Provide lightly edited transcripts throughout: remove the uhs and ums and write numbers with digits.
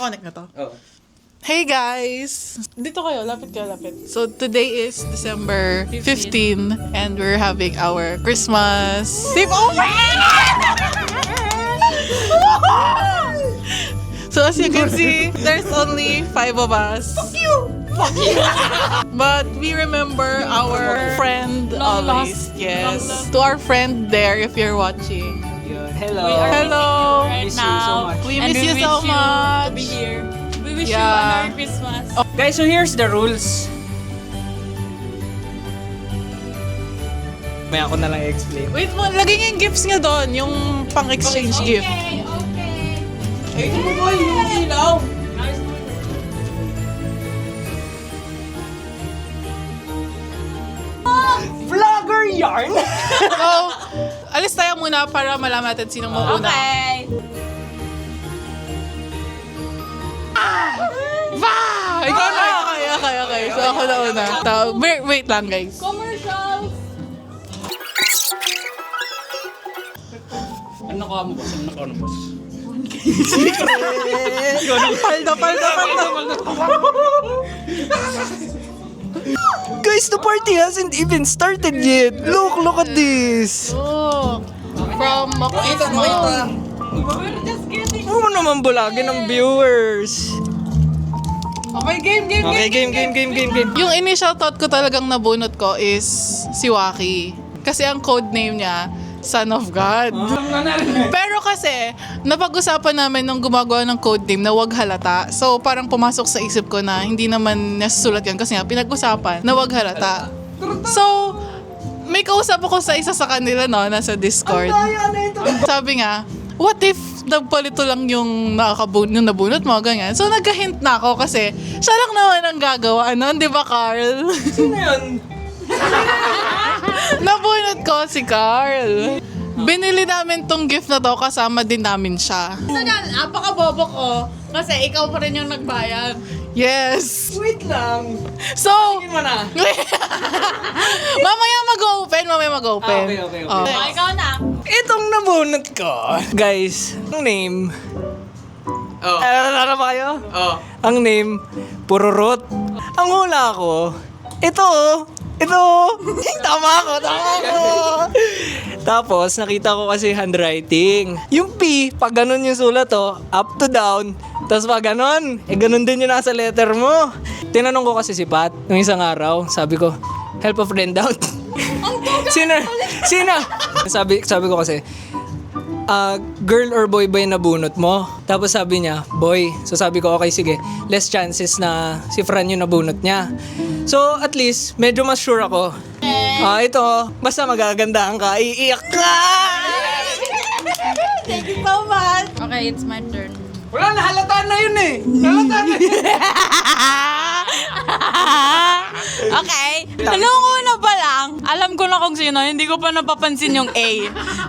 Nakakonect na to? Oh. Hey guys! Dito kayo, lapit kayo, lapit. So today is December 15 and we're having our Christmas sleep over! So as you can see, there's only 5 of us. Fuck you! Fuck you! But we remember our friend always. Yes. To our friend there, if you're watching. Hello. Hello! Right Miss you so now. much. We miss you so much. To be here. We wish you Yeah. a Merry Christmas. Guys, so here's the rules. May ako na lang i-explain. Wait mo, lagay niya yung gifts niya doon, yung pang-exchange gift. Okay. Ay, hindi mo ba yung ilaw? Vlogger yarn! So, alis tayo muna para malaman natin sinong mauna. Okay. Va! Ikaw na! Okay. So, ako na una. Wait lang, guys. Commercials. Ano ka mo, boss? Ano ka mo, boss? Paldo. Guys, the party hasn't even started yet. Look at this. Oh, from Makita. We're just getting. Huwag mo naman bulagin ng viewers. Okay, game. Okay, game. Yung initial thought ko talagang nabunot ko is si Waki. Kasi ang code name niya, Son of God. Pero kasi, napag-usapan namin nung gumagawa ng code name na wag halata. So, parang pumasok sa isip ko na hindi naman nasusulat yan kasi nga pinag-usapan na wag halata. So, may kausap ako sa isa sa kanila, no, nasa Discord. Sabi nga, what if nagpalito lang yung nabunot mo, ganyan. So, nagka-hint na ako kasi siya lang naman ang gagawa, ano, di ba, Carl? Sino yun? Nabunot ko si Carl. Binili namin tong gift na to, kasama din namin siya. Napaka-bobo ko. Kasi ikaw pa rin yung nagbayad. Yes! Wait lang. So, Tingin mo na. mamaya mag-open. Okay. Oh. Ikaw na. Itong nabunot ko. Guys, ang name. Oh. Alala ba kayo? Oh. Ang name, Pururot. Ang hula ko, ito. Tama ako. Tapos, nakita ko kasi handwriting. Yung P, pag ganun yung sulat up to down. Tapos pag ganun, ganun din yung nasa letter mo. Tinanong ko kasi si Pat, nung isang araw, sabi ko, help a friend out. Sino? Sabi ko kasi, girl or boy ba yung nabunot mo? Tapos sabi niya, boy. So sabi ko, okay, sige. Less chances na si Fran yung nabunot niya. So at least, medyo mas sure ako. Ito, basta magagandahan ka, iiyak ka! Thank you so much. Okay, it's my turn. Wala, nahalataan na yun eh. Okay. Nung una pa lang, alam ko na kung sino, hindi ko pa napapansin yung A.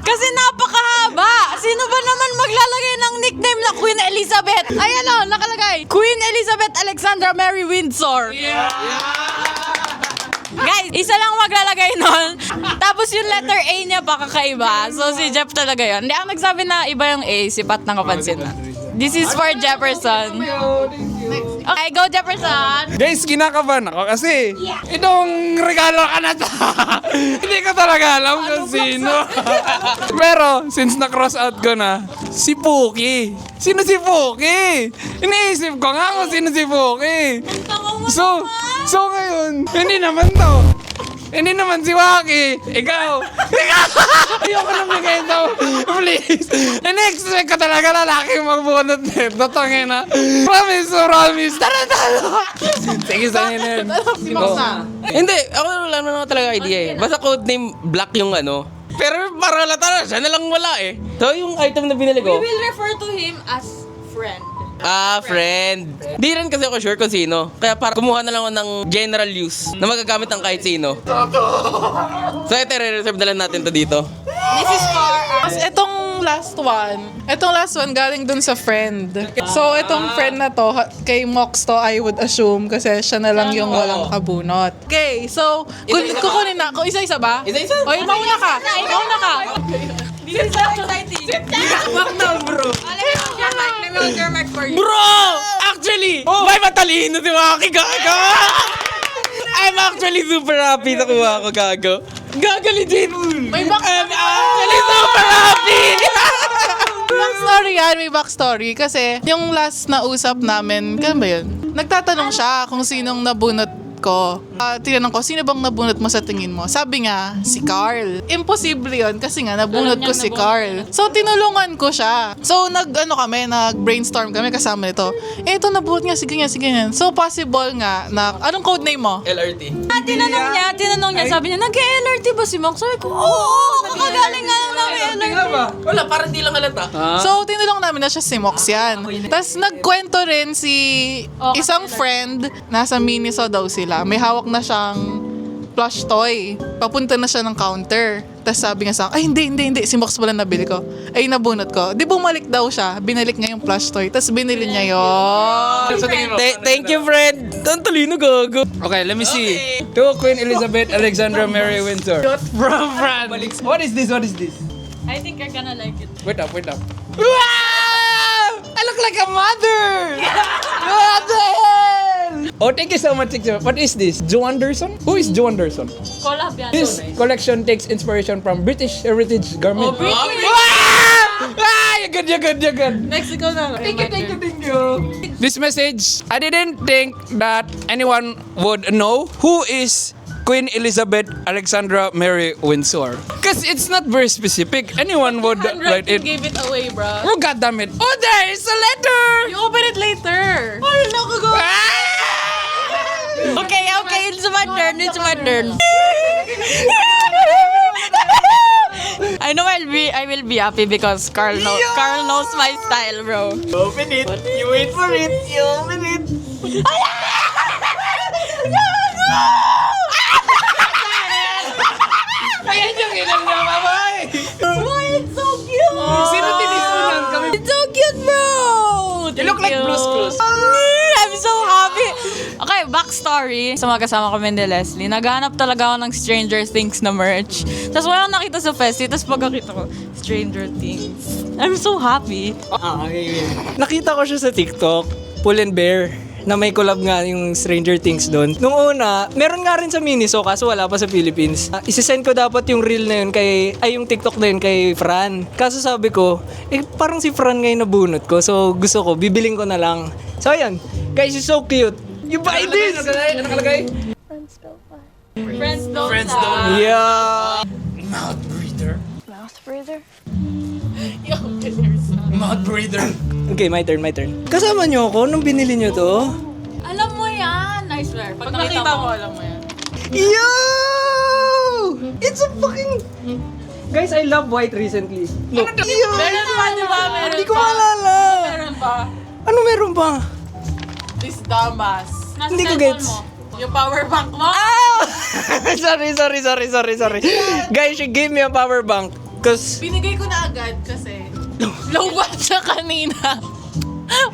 Kasi napakahaba. Sino ba naman maglalagay ng nickname na Queen Elizabeth? Ayan o, nakalagay. Queen Elizabeth Alexandra Mary Windsor. Guys, isa lang maglalagay nun. Tapos yung letter A niya pa kakaiba. So si Jeff talaga yun. Hindi, ang nagsabi na iba yung A, si Pat nang kapansin na. This is for Jefferson. Okay, go Jefferson. Guys, kinakabahan ako kasi itong regalo ka na to. Hindi ko talaga alam kung sino. Pero, since na-cross out ko na, si Puki. Sino si Puki? Iniisip ko nga kung sino si Puki. So ngayon, hindi naman to. Hindi naman si Waki. Ikaw. Ayoko na bigay ito. Please. In-expect ko talaga lalaki magbunot nito. Tangin na. Promise. Tara. Sige, sa inyo na yun. Hindi, ako wala naman talaga idea eh. Basta codename Black yung ano. Pero para halata na, siya na lang wala eh. So yung item na binili ko. We will refer to him as friend. Friend. Di rin kasi ako sure kung sino. Kaya para kumuha na lang ako ng general use na magagamit ng kahit sino. So ito, re-reserve na lang natin to dito. This is for Tapos itong last one galing dun sa friend. So itong friend na to, kay Mox to, I would assume kasi siya na lang yung walang kabunot. Okay, so kukunin na ako. Isa-isa ba? Isa-isa. Oy, mauna ka. This is so exciting. Wag na, bro. Let me hold your mic for you. Bro! actually, may matalino si Waki, gago! I'm actually super happy na kuha ko, gago. Gago, legit! May I'm actually super happy! backstory yan, may backstory. Kasi yung last na usap namin, kailan ba yun? Nagtatanong siya kung sinong nabunot ko. Tinanong ko, sino bang nabunot mo sa tingin mo? Sabi nga, si Carl. Imposible yun kasi nga nabunot ko si Carl. So tinulungan ko siya. So nag-brainstorm kami kasama nito. Ito nabunot nga, sige nga. So possible nga na, anong code name mo? LRT. Tinanong niya, sabi niya, nag-LRT ba si Mox? Sabi ko, oo, kakagaling nga lang namin LRT. Wala, parang di lang halata. So, tinulong namin na siya si Mox yan. Tapos, nagkwento rin si isang friend, nasa Miniso daw sila. May hawak na siyang plush toy. Papunta na siya ng counter. Tapos sabi nga sa akin, ay hindi, si Mox pala nabili ko. Ay, nabunot ko. Di bumalik daw siya, binalik niya yung plush toy. Tapos binili niya yun. Thank you, friend. Ang talino, gago. Okay, let me see. To Queen Elizabeth Alexandra Mary Windsor. From France. What is this? I think you're gonna like it. Wait up. Wow! I look like a mother! What the hell? Oh, thank you so much. What is this? Joe Anderson? Who is Joe Anderson? Collab yan. This collection takes inspiration from British heritage garment. British. You're good. Mexico na. Thank you. This message, I didn't think that anyone would know who is Queen Elizabeth Alexandra Mary Windsor. Because it's not very specific. Anyone would write it. Gave it away, bro. Oh, goddammit. Oh, there is a letter! You open it later. Okay, it's my turn. I know I will be happy because Carl knows my style, bro. Open it. You wait for it. You open it. Ayan yung ilang niya, babay! Why, it's so cute! Sino tinis mo yan? Kami. It's so cute, bro! You look like Blue's Clues. I'm so happy! Okay, backstory. Sa mga kasama kami ni Leslie, naghanap talaga ako ng Stranger Things na merch. Tapos walang nakita sa Festi, tapos pagkakita ko, Stranger Things. I'm so happy. Nakita ko siya sa TikTok, Pull and Bear, na may collab nga yung Stranger Things doon. Nung una, meron nga rin sa Miniso kaso wala pa sa Philippines. Isisend ko dapat yung reel na yun yung TikTok na yun kay Fran. Kaso sabi ko, parang si Fran ngayon nabunot ko. So gusto ko, bibiling ko na lang. So ayan, guys, it's so cute. You buy this! Ano nakalagay? Friends don't stop. Yeah! Mouth breather. Okay, my turn. Kasama nyo ako nung binili nyo to? Alam mo yan. I swear. Pag nakita mo, alam mo yan. Yo! It's a fucking... Guys, I love white recently. Look. Yo! Meron pa, di ba? Meron Hindi ko pa. maalala. Meron pa. Ano meron pa? This damas. Nasa Hindi ko cellphone gets. mo. Yung power bank mo. Sorry. Guys, she gave me a power bank. Cause... Binigay ko na agad kasi low bat siya kanina.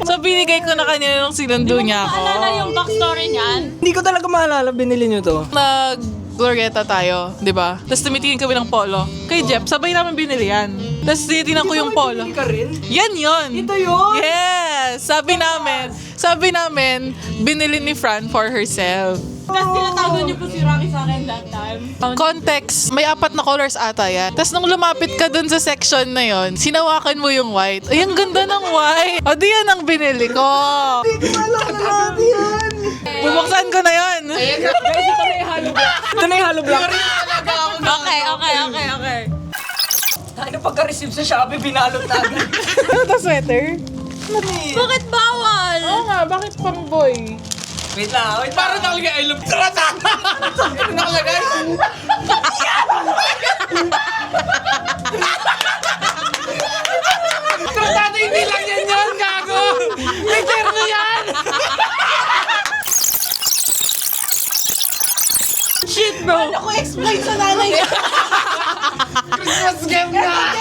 So binigay ko na kanina nung sinundo niya ako. Maalala yung backstory niyan? Hindi ko talaga maalala, binili nyo to. Nag-Glorieta tayo, di ba? Tapos tumitingin kami ng polo. Kay Jeff, sabay namin binili yan. Tapos tinitingnan ko yung polo. Hindi ka rin? Yan yun! Ito yun? Yes! Sabi namin, binili ni Fran for herself. Tapos tinatago niyo po si Rocky sa akin that time. Context, may 4 na colors ata yan. Tapos nung lumapit ka dun sa section na yon, sinawakan mo yung white. Ay, ang ganda ng white. O, di yan ang binili ko. Bubuksan ko na yun. Ito na yung hollow block. Okay. Tayo pagka-receive sa Shopee, binalot na agad. Ano to, sweater? Bakit bawal? Oo nga, bakit pang boy? Wait lang. Parang nakalagay, I love Trata! Ano nakalagay? Tratado, hindi lang yan yun, gago! May terno yan! Shit, bro! Ano ko explain sa nanay niya? Christmas game na!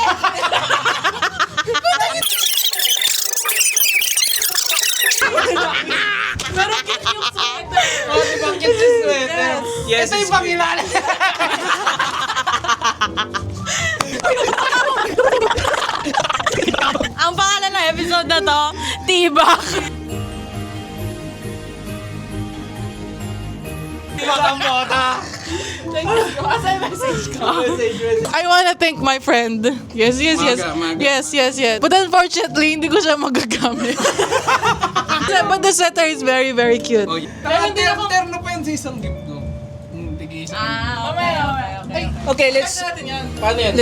Pero cute yung sweater. Oh, di ba cute yung sweater? Yes, Ito yung pangilala. Ang pangalan ng episode na to, Tibak. Kasi message ko. I wanna thank my friend. Yes. Maga. Yes. But unfortunately, hindi ko siya magagamit. But the sweater is very, very cute. Terno pa yun sa isang gift ko. Okay. Okay, let's... Natin yan. Paano yan?